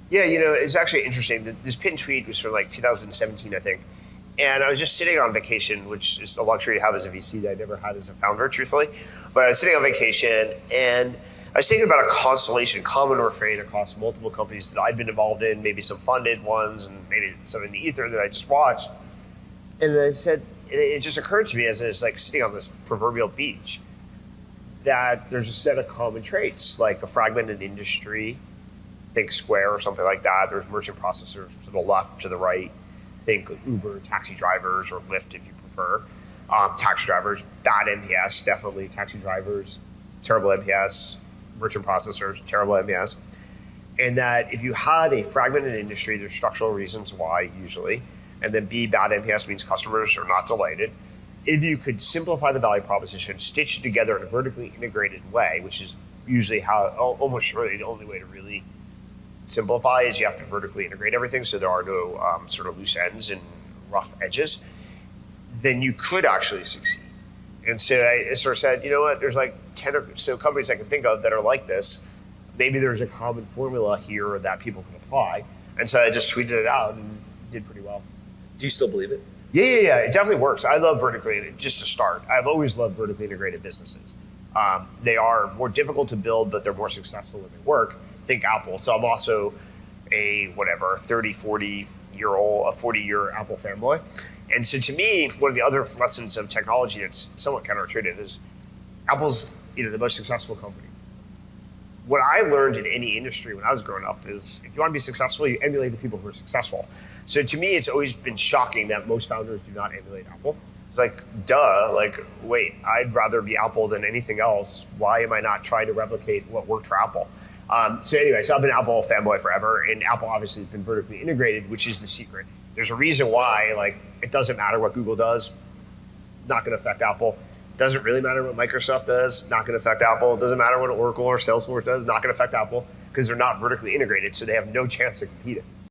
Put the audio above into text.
Yeah, it's actually interesting. This pinned tweet was from like 2017, I think. And I was just sitting on vacation, which is a luxury to have as a VC that I never had as a founder, truthfully. But I was sitting on vacation and I was thinking about a constellation, common refrain across multiple companies that I'd been involved in, maybe some funded ones and maybe some in the ether that I just watched. And I said, it just occurred to me as I was like sitting on this proverbial beach that there's a set of common traits, like a fragmented industry, think Square or something like that. There's merchant processors to the left, to the right. Think Uber, taxi drivers, or Lyft if you prefer. Taxi drivers, bad NPS, definitely. Taxi drivers, terrible NPS. Merchant processors, terrible NPS. And that if you had a fragmented industry, there's structural reasons why usually. And then B, bad NPS means customers are not delighted. If you could simplify the value proposition, stitch it together in a vertically integrated way, which is usually how, almost surely the only way to really simplify is you have to vertically integrate everything so there are no sort of loose ends and rough edges, then you could actually succeed. And so I sort of said, you know what, there's like 10 or so companies I can think of that are like this. Maybe there's a common formula here that people can apply. And so I just tweeted it out and did pretty well. Do you still believe it? Yeah. It definitely works. I love vertically, just to start, I've always loved vertically integrated businesses. They are more difficult to build, but they're more successful when they work. Think Apple. So I'm also a 30, 40-year Apple fanboy. And so to me, one of the other lessons of technology that's somewhat counterintuitive is Apple's the most successful company. What I learned in any industry when I was growing up is if you want to be successful, you emulate the people who are successful. So to me, it's always been shocking that most founders do not emulate Apple. It's like, duh, wait, I'd rather be Apple than anything else. Why am I not trying to replicate what worked for Apple? So I've been an Apple fanboy forever, and Apple obviously has been vertically integrated, which is the secret. There's a reason why, it doesn't matter what Google does, not going to affect Apple. Doesn't really matter what Microsoft does, not going to affect Apple. It doesn't matter what Oracle or Salesforce does, not going to affect Apple, because they're not vertically integrated, so they have no chance of competing.